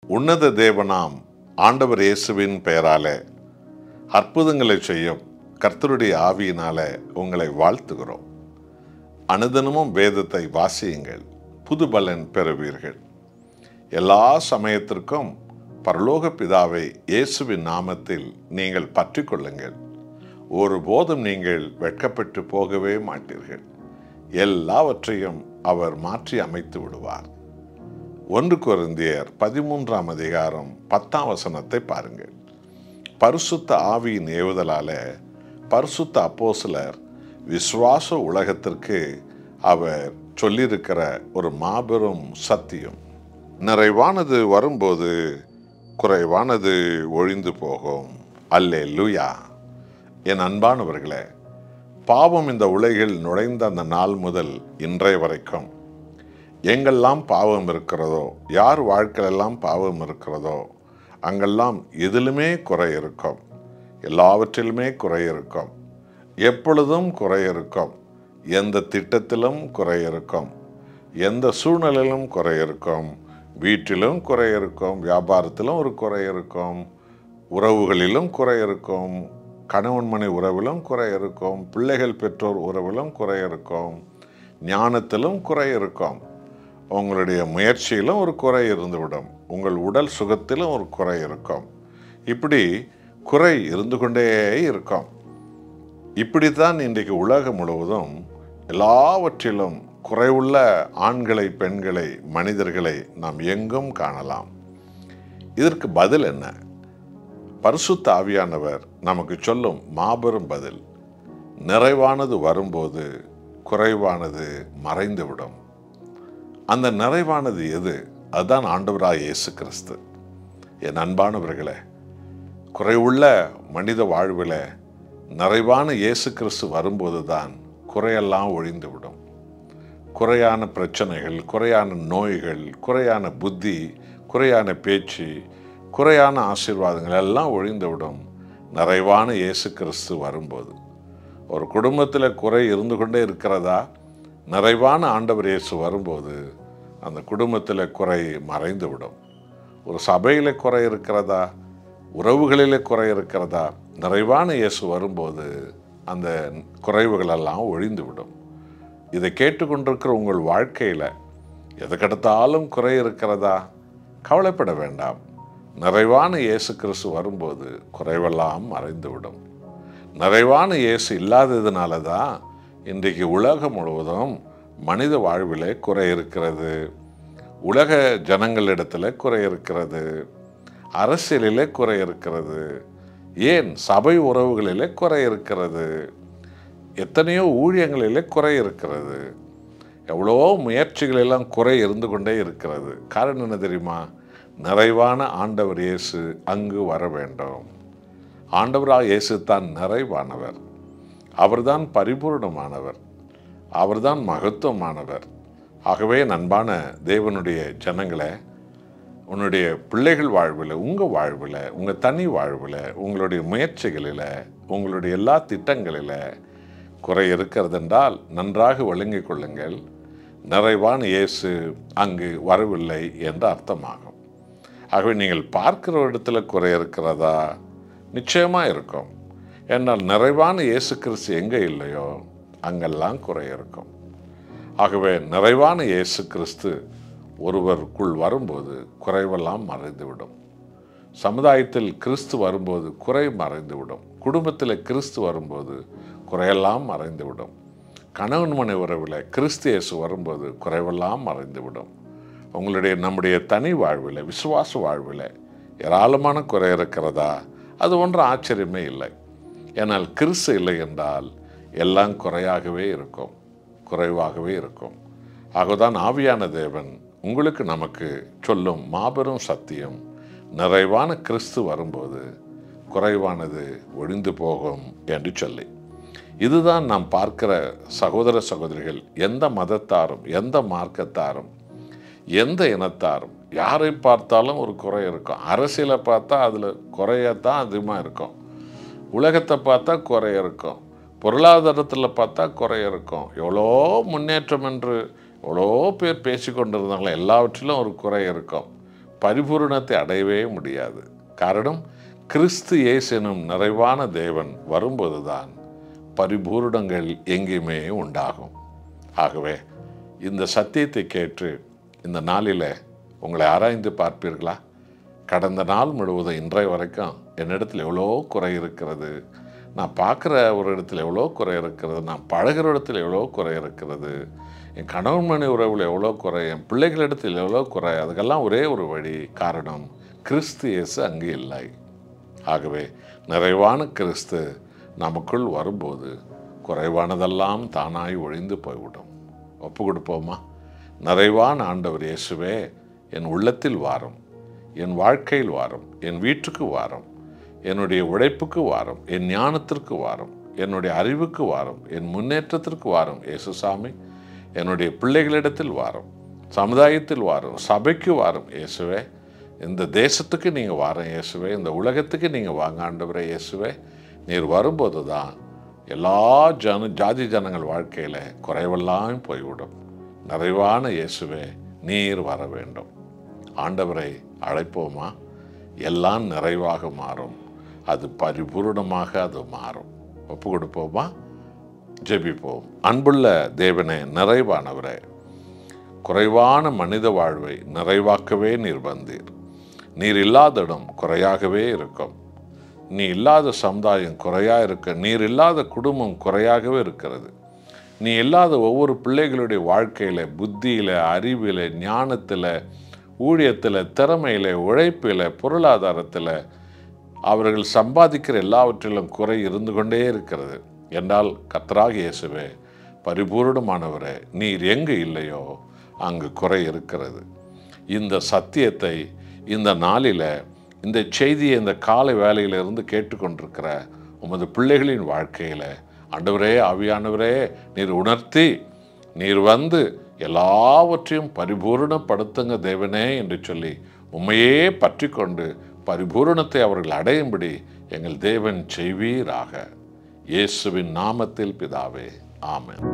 உன்னத தேவனாம் ஆண்டவர் இயேசுவின் பெயராலே அற்புதங்களை செய்யும் கர்த்தருடைய ஆவியினாலே உங்களை வாழ்த்துகிறோம். அனுதினமும் வேதத்தை வாசியுங்கள், புது பலன் பெறுவீர்கள். எல்லா சமயத்திற்கும் பரலோக பிதாவை இயேசுவின் நாமத்தில் நீங்கள் பற்றி கொள்ளுங்கள். ஒருபோதும் நீங்கள் வெட்கப்பட்டு போகவே மாட்டீர்கள். எல்லாவற்றையும் அவர் மாற்றி அமைத்து விடுவார். 1 கொரிந்தியர் 13ஆம் அதிகாரம் 10ஆம் வசனத்தை பாருங்கள். பரிசுத்த ஆவியின் ஏவுதலால பரிசுத்த அப்போஸ்தலர் விசுவாச உலகத்திற்கு அவர் சொல்லியிருக்கிற ஒரு மாபெரும் சத்தியம். நிறைவானது வரும்போது குறைவானது ஒழிந்து போகும். அல்லேலூயா. என் அன்பானவர்களே, பாவம் இந்த உலகில் நுழைந்த அந்த நாள் முதல் இன்றைய வரைக்கும் எங்கெல்லாம் பாவம் இருக்கிறதோ, யார் வாழ்க்கையெல்லாம் பாவம் இருக்கிறதோ, அங்கெல்லாம் எதிலுமே குறை இருக்கும். எல்லாவற்றிலுமே குறை இருக்கும். எப்பொழுதும் குறை இருக்கும். எந்த திட்டத்திலும் குறை இருக்கும். எந்த சூழ்நிலையிலும் குறை இருக்கும். வீட்டிலும் குறை இருக்கும். வியாபாரத்திலும் ஒரு குறை இருக்கும். உறவுகளிலும் குறை இருக்கும். கணவன் மனை உறவிலும் குறை இருக்கும். பிள்ளைகள் பெற்றோர் உறவிலும் குறை இருக்கும். ஞானத்திலும் குறை இருக்கும். உங்களுடைய முயற்சியிலும் ஒரு குறை இருந்துவிடும். உங்கள் உடல் சுகத்திலும் ஒரு குறை இருக்கும். இப்படி குறை இருந்து கொண்டே இருக்கும். இப்படித்தான் இன்றைக்கு உலகம் முழுவதும் எல்லாவற்றிலும் குறைவுள்ள ஆண்களை, பெண்களை, மனிதர்களை நாம் எங்கும் காணலாம். இதற்கு பதில் என்ன? பரிசுத்த ஆவியானவர் நமக்கு சொல்லும் மாபெரும் பதில், நிறைவானது வரும்போது குறைவானது மறைந்துவிடும். அந்த நிறைவானது எது? அதுதான் ஆண்டவராகிய இயேசு கிறிஸ்து. என் அன்பானவர்களே, குறைவுள்ள மனித வாழ்வில் நிறைவான இயேசு கிறிஸ்து வரும்போது தான் குறையெல்லாம் ஒழிந்துவிடும். குறையான பிரச்சனைகள், குறையான நோய்கள், குறையான புத்தி, குறையான பேச்சு, குறையான ஆசீர்வாதங்கள் எல்லாம் ஒழிந்துவிடும் நிறைவான இயேசு கிறிஸ்து வரும்போது. ஒரு குடும்பத்தில் குறை இருந்து கொண்டே இருக்கிறதா? நிறைவான ஆண்டவர் இயேசு வரும்போது அந்த குடும்பத்தில் குறை மறைந்துவிடும். ஒரு சபையில் குறை இருக்கிறதா? உறவுகளில் குறை இருக்கிறதா? நிறைவான இயேசு வரும்போது அந்த குறைவுகளெல்லாம் ஒழிந்துவிடும். இதை கேட்டுக்கொண்டிருக்கிற உங்கள் வாழ்க்கையில் எதுக்கெடுத்தாலும் குறை இருக்கிறதா? கவலைப்பட வேண்டாம். நிறைவான இயேசு கிறிஸ்து வரும்போது குறைவெல்லாம் மறைந்துவிடும். நிறைவான இயேசு இல்லாததுனால தான் இன்றைக்கு உலகம் முழுவதும் மனித வாழ்விலே குறை இருக்கிறது. உலக ஜனங்களிடத்தில் குறை இருக்கிறது. அரசியலிலே குறை இருக்கிறது. ஏன் சபை உறவுகளிலே குறை இருக்கிறது. எத்தனையோ ஊழியங்களிலே குறை இருக்கிறது. எவ்வளோ முயற்சிகளெல்லாம் குறை இருந்து கொண்டே இருக்கிறது. காரணம் என்ன தெரியுமா? நிறைவான ஆண்டவர் இயேசு அங்கு வர வேண்டும். ஆண்டவராக இயேசு தான் நிறைவானவர். அவர்தான் பரிபூர்ணமானவர். அவர்தான் மகத்துவமானவர். ஆகவே நண்பான தேவனுடைய ஜனங்களே, உன்னுடைய பிள்ளைகள் வாழ்வில், உங்கள் வாழ்வில், உங்கள் தனி வாழ்வில், உங்களுடைய முயற்சிகளில், உங்களுடைய எல்லா திட்டங்களில் குறை இருக்கிறதென்றால் நன்றாக விளங்கிக் கொள்ளுங்கள். நிறைவான இயேசு அங்கு வரவில்லை என்று அர்த்தமாகும். ஆகவே நீங்கள் பார்க்கிற இடத்துல குறை இருக்கிறதா? நிச்சயமாக இருக்கும். ஏன்னால் நிறைவான இயேசு கிறிஸ்து எங்கே இல்லையோ அங்கெல்லாம் குறை இருக்கும். ஆகவே நிறைவான இயேசு கிறிஸ்து ஒருவருக்குள் வரும்போது குறைவெல்லாம் மறைந்துவிடும். சமுதாயத்தில் கிறிஸ்து வரும்போது குறை மறைந்துவிடும். குடும்பத்தில் கிறிஸ்து வரும்போது குறையெல்லாம் மறைந்துவிடும். கணவன் மனை உறவில் கிறிஸ்து இயேசு வரும்போது குறைவெல்லாம் மறைந்துவிடும். நம்முடைய தனி வாழ்வில், விசுவாச வாழ்வில் ஏராளமான குறை இருக்கிறதா? அது ஒன்றும் ஆச்சரியமே இல்லை. ஏனால் கிறிஸ்து இல்லை என்றால் எல்லாம் குறையாகவே இருக்கும், குறைவாகவே இருக்கும். ஆகதான் ஆவியான தேவன் உங்களுக்கு நமக்கு சொல்லும் மாபெரும் சத்தியம், நிறைவான கிறிஸ்து வரும்போது குறைவானது ஒழிந்து போகும் என்று சொல்லி. இதுதான் நாம் பார்க்கிற சகோதர சகோதரிகள், எந்த மதத்தாரும், எந்த மார்க்கத்தாரும், எந்த இனத்தாரும், யாரை பார்த்தாலும் ஒரு குறை இருக்கும். அரசியலை பார்த்தா அதில் குறையத்தான் அதிகமாக இருக்கும். உலகத்தை பார்த்தா குறை இருக்கும். பொருளாதாரத்தில் பார்த்தா குறை இருக்கும். எவ்வளோ முன்னேற்றம் என்று எவ்வளோ பேர் பேசி கொண்டிருந்தாங்களோ எல்லாவற்றிலும் ஒரு குறை இருக்கும். பரிபூரணத்தை அடையவே முடியாது. காரணம், கிறிஸ்து இயேசு எனும் நிறைவான தேவன் வரும்போதுதான் பரிபூரணங்கள் எங்கேயுமே உண்டாகும். ஆகவே இந்த சத்தியத்தை கேட்டு இந்த நாளில் உங்களை ஆராய்ந்து பார்ப்பீர்களா? கடந்த நாள் முழுவதும் இன்றைய வரைக்கும் என்னிடத்தில் எவ்வளோ குறை இருக்கிறது, நான் பார்க்குற ஒரு இடத்துல எவ்வளோ குறை இருக்கிறது, நான் பழகிற இடத்துல எவ்வளோ குறை இருக்கிறது, என் கணவன் மனைவி உறவில் எவ்வளோ குறை, என் பிள்ளைகளிடத்தில் எவ்வளோ குறை, அதுக்கெல்லாம் ஒரே ஒரு வழி. காரணம், கிறிஸ்து இயேசு அங்கு இல்லை. ஆகவே நிறைவான கிறிஸ்து நமக்குள் வரும்போது குறைவானதெல்லாம் தானாய் ஒழிந்து போய்விடும். ஒப்பு கொடுப்போமா? நிறைவான ஆண்டவர் இயேசுவே, என் உள்ளத்தில் வாரும், என் வாழ்க்கையில் வாரும், என் வீட்டுக்கு வாரும், என்னுடைய உழைப்புக்கு வாரும், என் ஞானத்திற்கு வாரும், என்னுடைய அறிவுக்கு வாரும், என் முன்னேற்றத்திற்கு வாரும் இயேசுசாமி. என்னுடைய பிள்ளைகளிடத்தில் வாரும், சமுதாயத்தில் வாரும், சபைக்கு வாரும் இயேசுவே. இந்த தேசத்துக்கு நீங்கள் வாரம் இயேசுவே, இந்த உலகத்துக்கு நீங்கள் வாங்க ஆண்டவரே இயேசுவே. நீர் வரும்போது தான் எல்லா ஜாதி ஜனங்கள் வாழ்க்கையில் குறைவெல்லாம் போய்விடும். நிறைவான இயேசுவே, நீர் வர வேண்டும். ஆண்டவரை அழைப்போமா? எல்லாம் நிறைவாக மாறும், அது பரிபூர்ணமாக அது மாறும். ஒப்பு கொடுப்போமா? ஜெபிப்போம். அன்புள்ள தேவனே, நிறைவானவரே, குறைவான மனித வாழ்வை நிறைவாக்கவே நீர் வந்தீர். நீர் இல்லாத இடம் குறையாகவே இருக்கும். நீ இல்லாத சமுதாயம் குறையாக இருக்க, நீர் இல்லாத குடும்பம் குறையாகவே இருக்கிறது. நீ இல்லாத ஒவ்வொரு பிள்ளைகளுடைய வாழ்க்கையில், புத்தியில், அறிவில், ஞானத்தில், ஊழியத்தில், திறமையில், உழைப்பில், பொருளாதாரத்தில், அவர்கள் சம்பாதிக்கிற எல்லாவற்றிலும் குறை இருந்து கொண்டே இருக்கிறது என்றால், கர்த்தராகிய இயேசுவே, பரிபூரணமானவரே, நீர் எங்கு இல்லையோ அங்கு குறை இருக்கிறது. இந்த சத்தியத்தை இந்த நாளில், இந்த செய்தியை இந்த காலை வேளையிலிருந்து கேட்டுக்கொண்டிருக்கிற உமது பிள்ளைகளின் வாழ்க்கையில் ஆண்டவரே, ஆவியானவரே, நீர் உணர்த்தி, நீர் வந்து எல்லாவற்றையும் பரிபூரணப்படுத்துங்க தேவனே என்று சொல்லி உம்மையே பற்றி கொண்டு பரிபூரணத்தை அவர்கள் அடையும்படி எங்கள் தேவன் செய்வீராக. இயேசுவின் நாமத்தில் பிதாவே, ஆமென்.